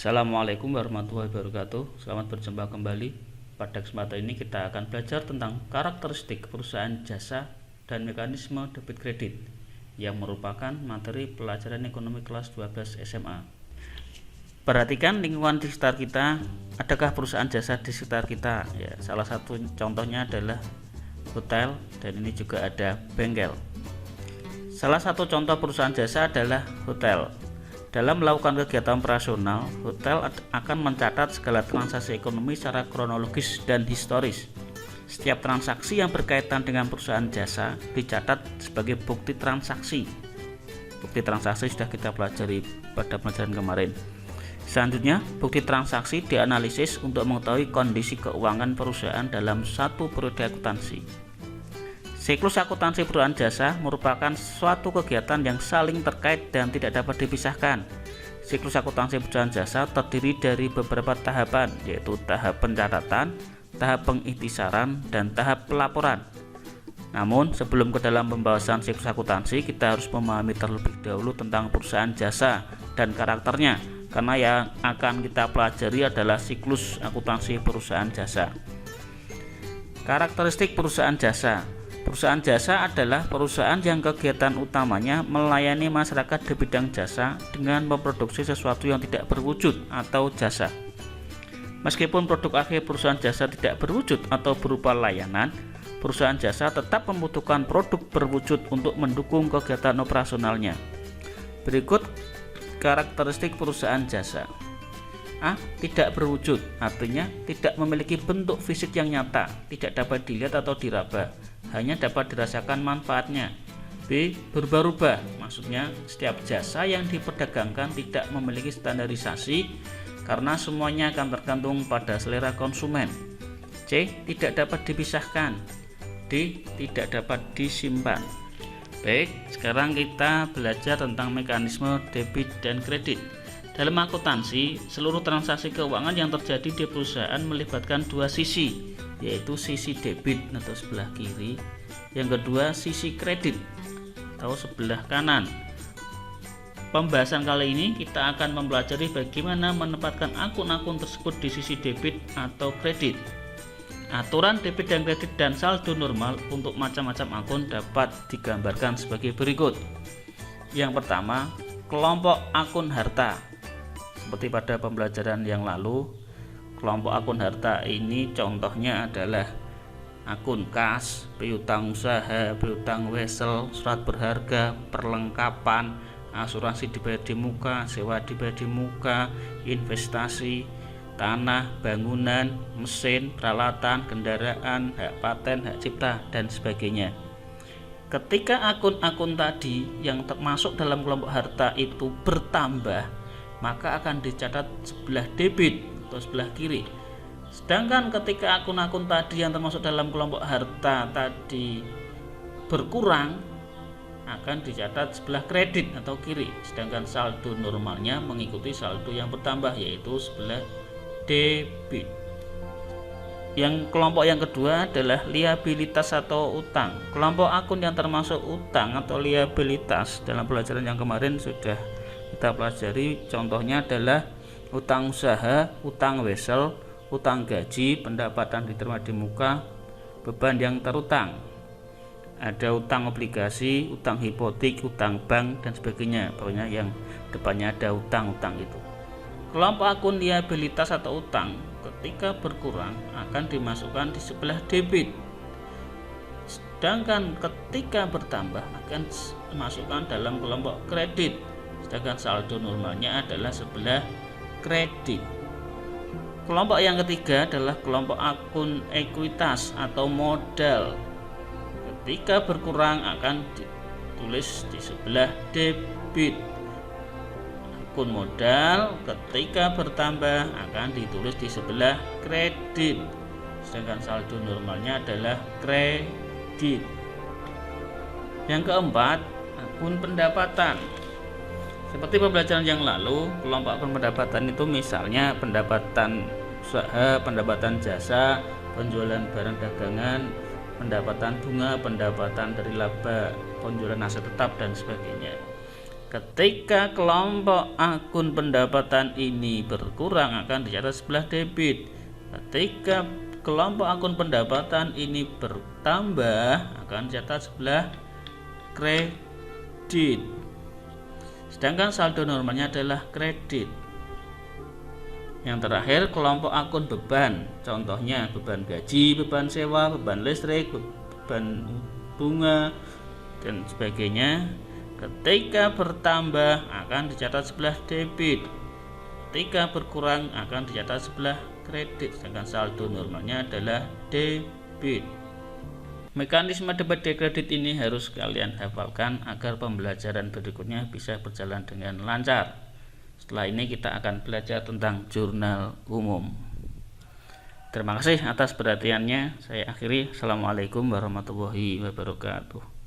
Assalamualaikum warahmatullahi wabarakatuh. Selamat berjumpa kembali. Pada kesempatan ini kita akan belajar tentang karakteristik perusahaan jasa dan mekanisme debit kredit yang merupakan materi pelajaran ekonomi kelas 12 SMA. Perhatikan lingkungan di sekitar kita. Adakah perusahaan jasa di sekitar kita? Ya, salah satu contohnya adalah hotel, dan ini juga ada bengkel. Salah satu contoh perusahaan jasa adalah hotel. Dalam melakukan kegiatan operasional, hotel akan mencatat segala transaksi ekonomi secara kronologis dan historis. Setiap transaksi yang berkaitan dengan perusahaan jasa dicatat sebagai bukti transaksi. Bukti transaksi sudah kita pelajari pada pelajaran kemarin. Selanjutnya, bukti transaksi dianalisis untuk mengetahui kondisi keuangan perusahaan dalam satu periode akuntansi. Siklus akuntansi perusahaan jasa merupakan suatu kegiatan yang saling terkait dan tidak dapat dipisahkan. Siklus akuntansi perusahaan jasa terdiri dari beberapa tahapan, yaitu tahap pencatatan, tahap pengiktisaran, dan tahap pelaporan. Namun, sebelum ke dalam pembahasan siklus akuntansi, kita harus memahami terlebih dahulu tentang perusahaan jasa dan karakternya, karena yang akan kita pelajari adalah siklus akuntansi perusahaan jasa. Karakteristik perusahaan jasa. Perusahaan jasa adalah perusahaan yang kegiatan utamanya melayani masyarakat di bidang jasa dengan memproduksi sesuatu yang tidak berwujud atau jasa. Meskipun produk akhir perusahaan jasa tidak berwujud atau berupa layanan, perusahaan jasa tetap membutuhkan produk berwujud untuk mendukung kegiatan operasionalnya. Berikut karakteristik perusahaan jasa. A. Tidak berwujud, artinya tidak memiliki bentuk fisik yang nyata, tidak dapat dilihat atau diraba, hanya dapat dirasakan manfaatnya. B. Berubah-ubah, maksudnya setiap jasa yang diperdagangkan tidak memiliki standarisasi karena semuanya akan tergantung pada selera konsumen. C. Tidak dapat dipisahkan. D. Tidak dapat disimpan. Baik, sekarang kita belajar tentang mekanisme debit dan kredit. Dalam akuntansi, seluruh transaksi keuangan yang terjadi di perusahaan melibatkan dua sisi, yaitu sisi debit atau sebelah kiri, yang kedua sisi kredit atau sebelah kanan. Pembahasan kali ini kita akan mempelajari bagaimana menempatkan akun-akun tersebut di sisi debit atau kredit. Aturan debit dan kredit dan saldo normal untuk macam-macam akun dapat digambarkan sebagai berikut. Yang pertama, kelompok akun harta. Seperti pada pembelajaran yang lalu, kelompok akun harta ini contohnya adalah akun kas, piutang usaha, piutang wesel, surat berharga, perlengkapan, asuransi dibayar di muka, sewa dibayar di muka, investasi, tanah, bangunan, mesin, peralatan, kendaraan, hak paten, hak cipta, dan sebagainya. Ketika akun-akun tadi yang termasuk dalam kelompok harta itu bertambah, maka akan dicatat sebelah debit atau sebelah kiri. Sedangkan ketika akun-akun tadi yang termasuk dalam kelompok harta tadi berkurang, akan dicatat sebelah kredit atau kiri. Sedangkan saldo normalnya mengikuti saldo yang bertambah, yaitu sebelah debit. Yang kelompok yang kedua adalah liabilitas atau utang. Kelompok akun yang termasuk utang atau liabilitas dalam pelajaran yang kemarin sudah kita pelajari, contohnya adalah utang usaha, utang wesel, utang gaji, pendapatan diterima di muka, beban yang terutang. Ada utang obligasi, utang hipotek, utang bank, dan sebagainya. Pokoknya yang depannya ada utang-utang itu. Kelompok akun liabilitas atau utang ketika berkurang akan dimasukkan di sebelah debit. Sedangkan ketika bertambah akan dimasukkan dalam kelompok kredit. Sedangkan saldo normalnya adalah sebelah kredit. Kelompok yang ketiga adalah kelompok akun ekuitas atau modal. Ketika berkurang akan ditulis di sebelah debit. Akun modal ketika bertambah akan ditulis di sebelah kredit. Sedangkan saldo normalnya adalah kredit. Yang keempat, akun pendapatan. Seperti pembelajaran yang lalu, kelompok akun pendapatan itu misalnya pendapatan usaha, pendapatan jasa, penjualan barang dagangan, pendapatan bunga, pendapatan dari laba, penjualan aset tetap, dan sebagainya. Ketika kelompok akun pendapatan ini berkurang akan dicatat sebelah debit. Ketika kelompok akun pendapatan ini bertambah akan dicatat sebelah kredit. Sedangkan saldo normalnya adalah kredit. Yang terakhir kelompok akun beban. Contohnya beban gaji, beban sewa, beban listrik, beban bunga dan sebagainya. Ketika bertambah akan dicatat sebelah debit. Ketika berkurang akan dicatat sebelah kredit. Sedangkan saldo normalnya adalah debit. Mekanisme debit dan kredit ini harus kalian hafalkan agar pembelajaran berikutnya bisa berjalan dengan lancar. Setelah ini kita akan belajar tentang jurnal umum. Terima kasih atas perhatiannya. Saya akhiri. Assalamualaikum warahmatullahi wabarakatuh.